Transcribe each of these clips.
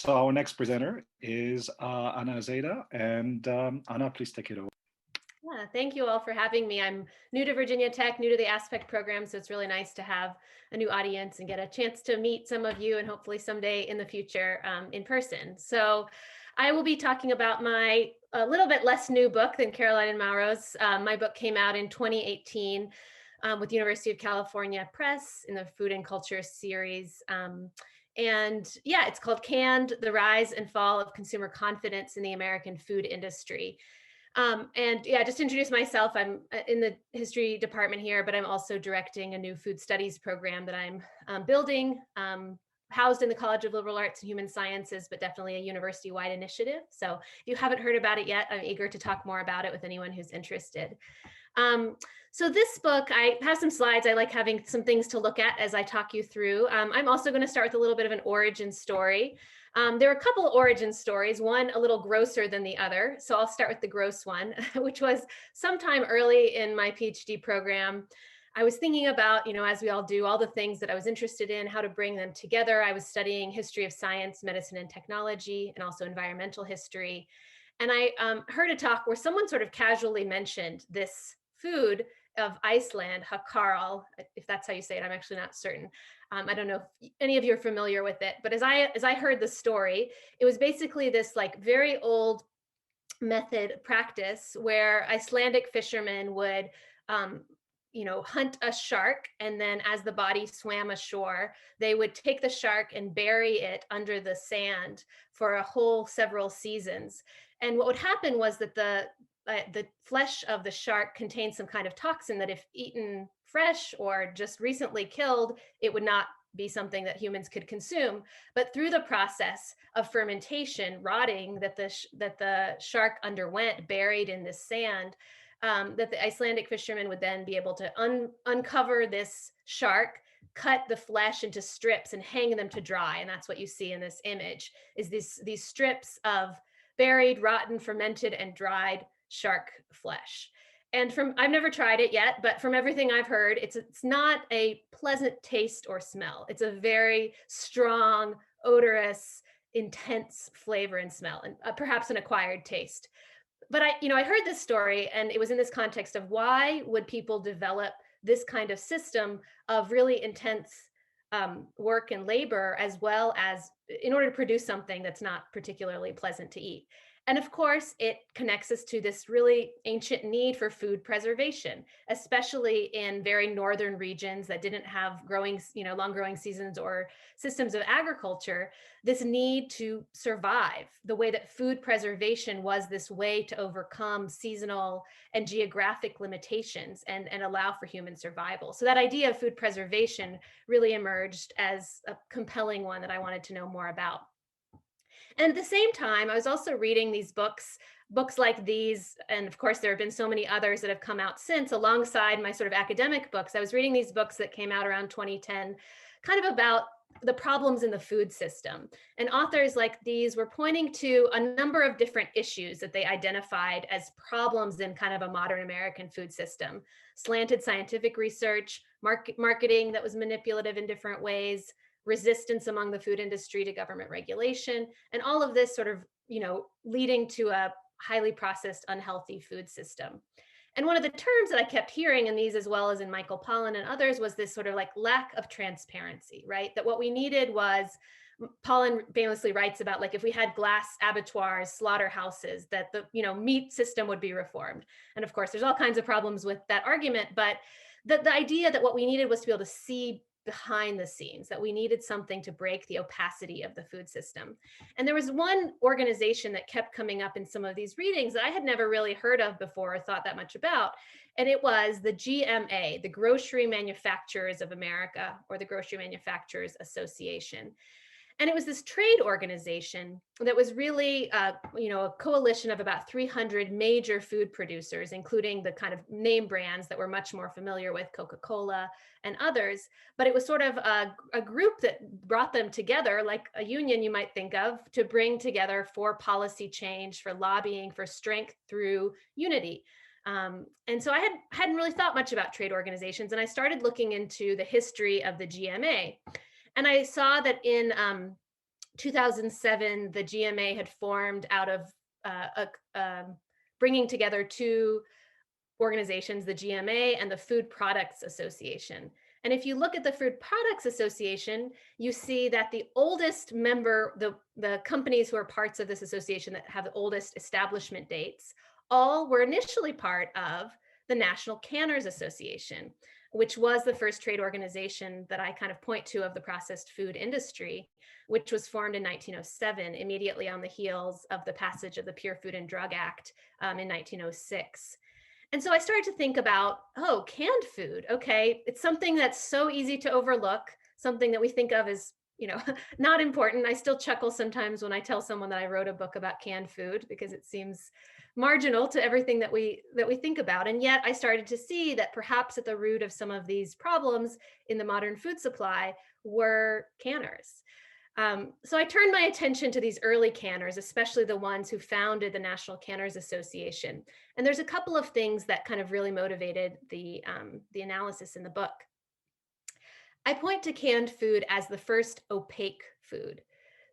So our next presenter is Anna Zeide, and Anna, please take it over. Yeah, thank you all for having me. I'm new to Virginia Tech, new to the Aspect program, so it's really nice to have a new audience and get a chance to meet some of you and hopefully someday in the future in person. So I will be talking about my a little bit less new book than Caroline and Mauro's. My book came out in 2018 with University of California Press in the Food and Culture series. And yeah, it's called Canned: The Rise and Fall of Consumer Confidence in the American Food Industry. And yeah, just to introduce myself, I'm in the history department here, but I'm also directing a new food studies program that I'm building, housed in the College of Liberal Arts and Human Sciences, but definitely a university-wide initiative. So if you haven't heard about it yet, I'm eager to talk more about it with anyone who's interested. So this book, I have some slides. I like having some things to look at as I talk you through. I'm also going to start with a little bit of an origin story. There are a couple of origin stories, one a little grosser than the other. So I'll start with the gross one, which was sometime early in my PhD program. I was thinking about, as we all do, all the things that I was interested in, how to bring them together. I was studying history of science, medicine, and technology, and also environmental history. And I heard a talk where someone sort of casually mentioned this food of Iceland, hakarl, if that's how you say it. I'm actually not certain. I don't know if any of you are familiar with it, but as I heard the story, it was basically this like very old method practice where Icelandic fishermen would hunt a shark, and then as the body swam ashore, they would take the shark and bury it under the sand for a whole several seasons. And what would happen was that the flesh of the shark contained some kind of toxin that if eaten fresh or just recently killed, it would not be something that humans could consume. But through the process of fermentation, rotting that the shark underwent buried in this sand, that the Icelandic fishermen would then be able to uncover this shark, cut the flesh into strips and hang them to dry. And that's what you see in this image, is these strips of buried, rotten, fermented, and dried shark flesh. And I've never tried it yet, but from everything I've heard, it's not a pleasant taste or smell. It's a very strong, odorous, intense flavor and smell, and perhaps an acquired taste. But I heard this story, and it was in this context of why would people develop this kind of system of really intense work and labor, as well as in order to produce something that's not particularly pleasant to eat. And of course, it connects us to this really ancient need for food preservation, especially in very northern regions that didn't have long growing seasons or systems of agriculture. This need to survive, the way that food preservation was this way to overcome seasonal and geographic limitations and allow for human survival. So that idea of food preservation really emerged as a compelling one that I wanted to know more about. And at the same time, I was also reading these books like these, and of course, there have been so many others that have come out since alongside my sort of academic books. I was reading these books that came out around 2010, kind of about the problems in the food system. And authors like these were pointing to a number of different issues that they identified as problems in kind of a modern American food system: slanted scientific research, marketing that was manipulative in different ways, resistance among the food industry to government regulation, and all of this sort of, leading to a highly processed, unhealthy food system. And one of the terms that I kept hearing in these, as well as in Michael Pollan and others, was this sort of like lack of transparency, right? That what we needed was, Pollan famously writes about, like, if we had glass abattoirs, slaughterhouses, that the meat system would be reformed. And of course, there's all kinds of problems with that argument, but the idea that what we needed was to be able to see behind the scenes, that we needed something to break the opacity of the food system. And there was one organization that kept coming up in some of these readings that I had never really heard of before or thought that much about. And it was the GMA, the Grocery Manufacturers of America, or the Grocery Manufacturers Association. And it was this trade organization that was really, a coalition of about 300 major food producers, including the kind of name brands that we're much more familiar with, Coca-Cola and others. But it was sort of a group that brought them together, like a union you might think of, to bring together for policy change, for lobbying, for strength through unity. And so I hadn't really thought much about trade organizations, and I started looking into the history of the GMA. And I saw that in 2007, the GMA had formed out of bringing together two organizations, the GMA and the Food Products Association. And if you look at the Food Products Association, you see that the oldest member, the companies who are parts of this association that have the oldest establishment dates, all were initially part of the National Canners Association, which was the first trade organization that I kind of point to of the processed food industry, which was formed in 1907, immediately on the heels of the passage of the Pure Food and Drug Act in 1906. And so I started to think about, oh, canned food. Okay, it's something that's so easy to overlook, something that we think of as, not important. I still chuckle sometimes when I tell someone that I wrote a book about canned food because it seems marginal to everything that we think about. And yet I started to see that perhaps at the root of some of these problems in the modern food supply were canners. So I turned my attention to these early canners, especially the ones who founded the National Canners Association. And there's a couple of things that kind of really motivated the analysis in the book. I point to canned food as the first opaque food.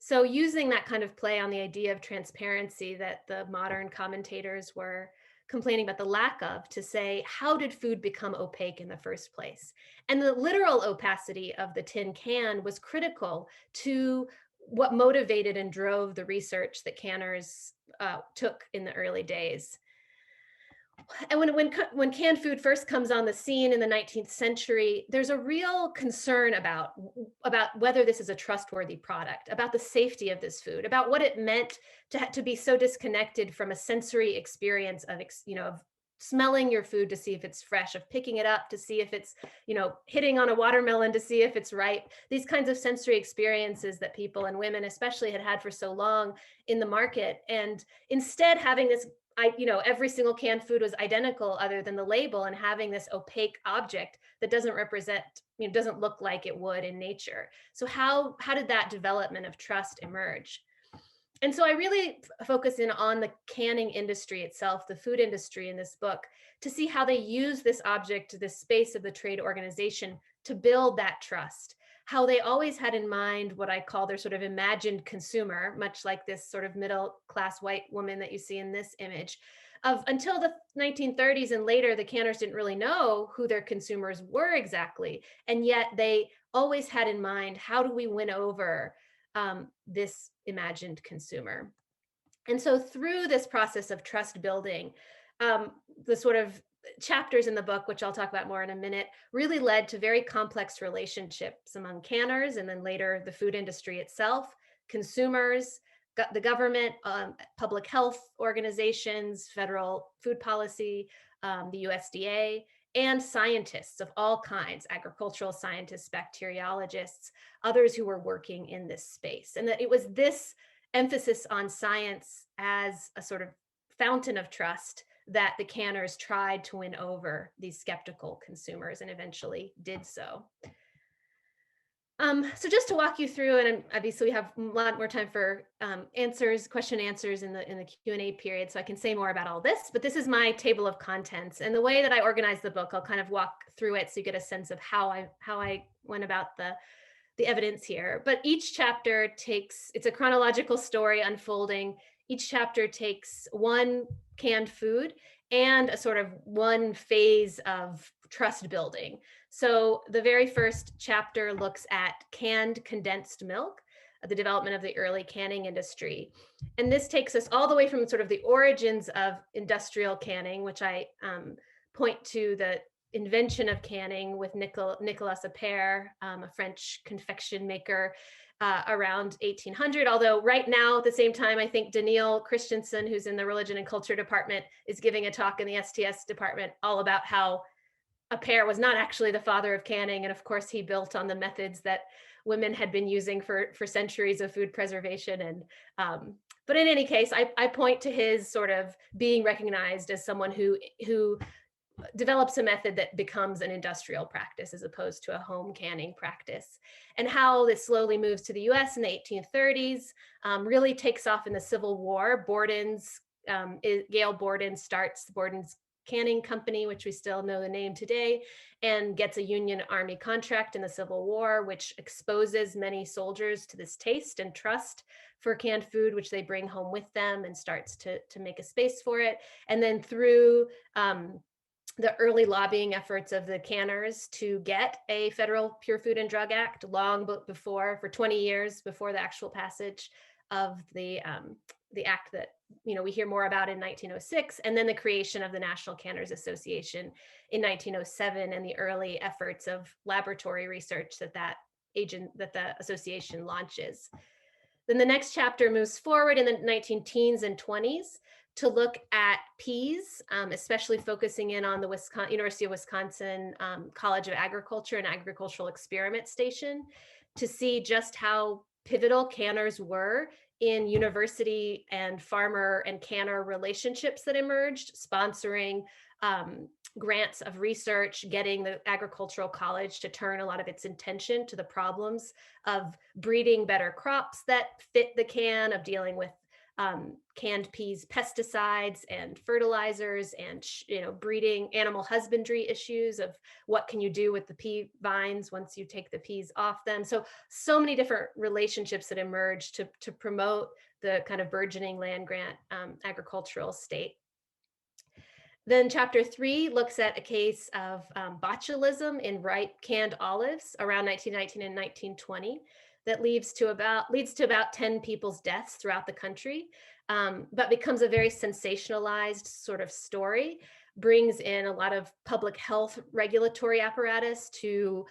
So using that kind of play on the idea of transparency that the modern commentators were complaining about the lack of, to say, how did food become opaque in the first place? And the literal opacity of the tin can was critical to what motivated and drove the research that canners took in the early days. And when canned food first comes on the scene in the 19th century, there's a real concern about whether this is a trustworthy product, about the safety of this food, about what it meant to be so disconnected from a sensory experience of of smelling your food to see if it's fresh, of picking it up to see if it's hitting on a watermelon to see if it's ripe. These kinds of sensory experiences that people, and women especially, had for so long in the market, and instead having this, every single canned food was identical other than the label, and having this opaque object that doesn't represent, doesn't look like it would in nature. So how did that development of trust emerge? And so I really focus in on the canning industry itself, the food industry in this book, to see how they use this object, this space of the trade organization, to build that trust. How they always had in mind what I call their sort of imagined consumer, much like this sort of middle-class white woman that you see in this image. Until the 1930s and later, the canners didn't really know who their consumers were exactly. And yet they always had in mind, how do we win over this imagined consumer? And so through this process of trust building, the sort of chapters in the book, which I'll talk about more in a minute, really led to very complex relationships among canners, and then later the food industry itself, consumers, the government, public health organizations, federal food policy, the USDA, and scientists of all kinds, agricultural scientists, bacteriologists, others who were working in this space. And that it was this emphasis on science as a sort of fountain of trust that the canners tried to win over these skeptical consumers, and eventually did so. So just to walk you through, and obviously we have a lot more time for question answers in the Q&A period, so I can say more about all this, but this is my table of contents. And the way that I organize the book, I'll kind of walk through it so you get a sense of how I went about the evidence here. But each chapter it's a chronological story unfolding. Each chapter takes one canned food and a sort of one phase of trust building. So the very first chapter looks at canned condensed milk, the development of the early canning industry. And this takes us all the way from sort of the origins of industrial canning, which I point to the invention of canning with Nicolas Appert, a French confection maker, around 1800. Although right now, at the same time, I think Daniil Christensen, who's in the religion and culture department, is giving a talk in the STS department all about how Appert was not actually the father of canning. And of course, he built on the methods that women had been using for centuries of food preservation. And but in any case, I point to his sort of being recognized as someone who develops a method that becomes an industrial practice as opposed to a home canning practice. And how this slowly moves to the US in the 1830s, really takes off in the Civil War. Gail Borden starts Borden's Canning Company, which we still know the name today, and gets a Union Army contract in the Civil War, which exposes many soldiers to this taste and trust for canned food, which they bring home with them, and starts to make a space for it. And then through the early lobbying efforts of the canners to get a federal Pure Food and Drug Act long before, for 20 years before the actual passage of the act that we hear more about in 1906, and then the creation of the National Canners Association in 1907, and the early efforts of laboratory research that the association launches. Then the next chapter moves forward in the 19 teens and 20s to look at peas, especially focusing in on the University of Wisconsin College of Agriculture and Agricultural Experiment Station, to see just how pivotal canners were in university and farmer and canner relationships that emerged, sponsoring grants of research, getting the agricultural college to turn a lot of its attention to the problems of breeding better crops that fit the can, of dealing with canned peas pesticides and fertilizers, and breeding animal husbandry issues of what can you do with the pea vines once you take the peas off them. So many different relationships that emerge to promote the kind of burgeoning land grant agricultural state. Then chapter 3 looks at a case of botulism in ripe canned olives around 1919 and 1920 that leads to about 10 people's deaths throughout the country, but becomes a very sensationalized sort of story, brings in a lot of public health regulatory apparatus to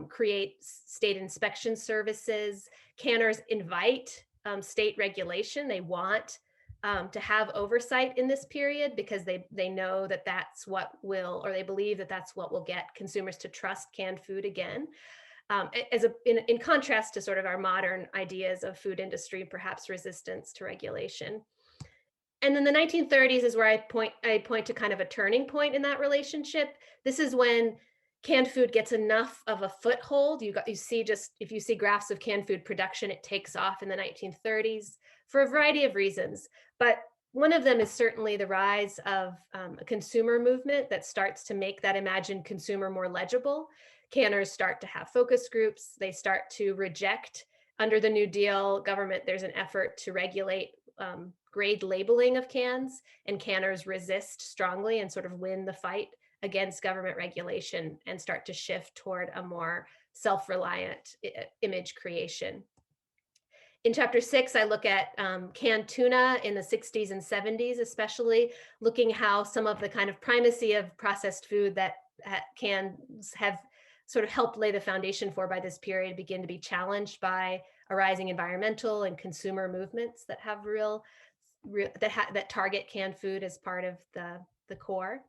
create state inspection services. Canners invite state regulation. They want to have oversight in this period because they know that that's what will, or they believe that that's what will get consumers to trust canned food again. In contrast to sort of our modern ideas of food industry, perhaps resistance to regulation. And then the 1930s is where I point to kind of a turning point in that relationship. This is when canned food gets enough of a foothold. If you see graphs of canned food production, it takes off in the 1930s for a variety of reasons. But one of them is certainly the rise of a consumer movement that starts to make that imagined consumer more legible. Canners start to have focus groups. They start to reject, under the New Deal government, there's an effort to regulate grade labeling of cans, and canners resist strongly and sort of win the fight against government regulation and start to shift toward a more self-reliant image creation. In chapter 6, I look at canned tuna in the 60s and 70s, especially looking how some of the kind of primacy of processed food that cans have sort of helped lay the foundation for by this period begin to be challenged by arising environmental and consumer movements that have that target canned food as part of the core.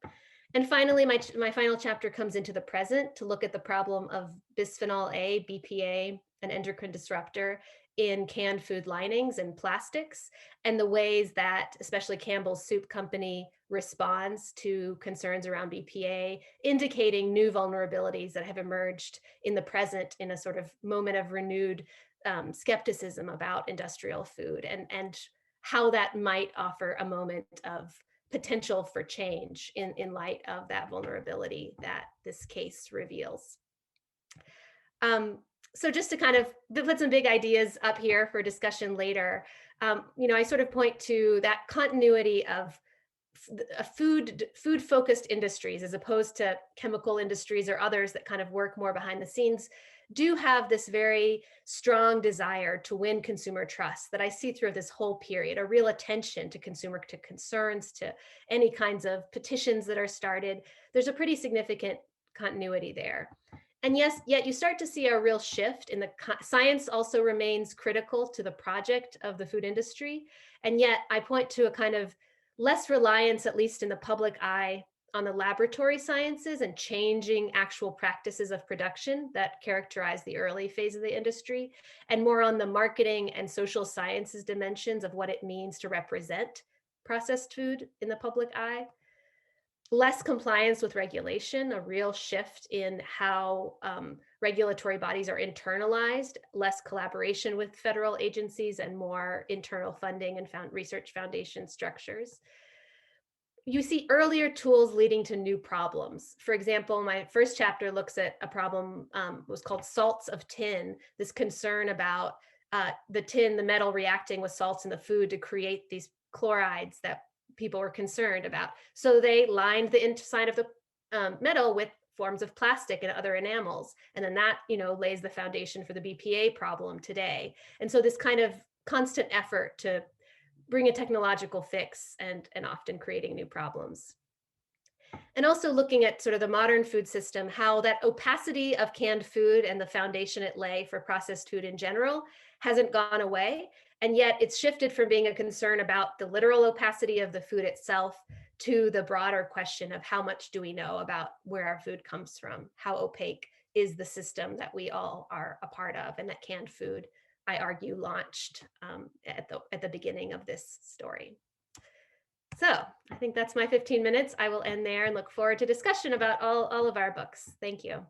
And finally, my final chapter comes into the present to look at the problem of bisphenol A, BPA, an endocrine disruptor, in canned food linings and plastics, and the ways that especially Campbell's Soup Company responds to concerns around BPA, indicating new vulnerabilities that have emerged in the present in a sort of moment of renewed skepticism about industrial food, and how that might offer a moment of potential for change in light of that vulnerability that this case reveals. So just to kind of put some big ideas up here for discussion later, I sort of point to that continuity of food-focused industries, as opposed to chemical industries or others that kind of work more behind the scenes, do have this very strong desire to win consumer trust that I see through this whole period, a real attention to concerns, to any kinds of petitions that are started. There's a pretty significant continuity there. And yes, yet you start to see a real shift in the science also remains critical to the project of the food industry. And yet I point to a kind of less reliance, at least in the public eye, on the laboratory sciences and changing actual practices of production that characterize the early phase of the industry, and more on the marketing and social sciences dimensions of what it means to represent processed food in the public eye. Less compliance with regulation, a real shift in how regulatory bodies are internalized, less collaboration with federal agencies, and more internal funding and research foundation structures. you see earlier tools leading to new problems. For example, my first chapter looks at a problem was called salts of tin, this concern about the tin, the metal reacting with salts in the food to create these chlorides that people were concerned about. So they lined the inside of the metal with forms of plastic and other enamels. And then that, lays the foundation for the BPA problem today. And so this kind of constant effort to bring a technological fix and often creating new problems. And also looking at sort of the modern food system, how that opacity of canned food and the foundation it lay for processed food in general hasn't gone away. And yet it's shifted from being a concern about the literal opacity of the food itself to the broader question of how much do we know about where our food comes from? How opaque is the system that we all are a part of, and that canned food, I argue, launched at the beginning of this story. So I think that's my 15 minutes. I will end there and look forward to discussion about all of our books. Thank you.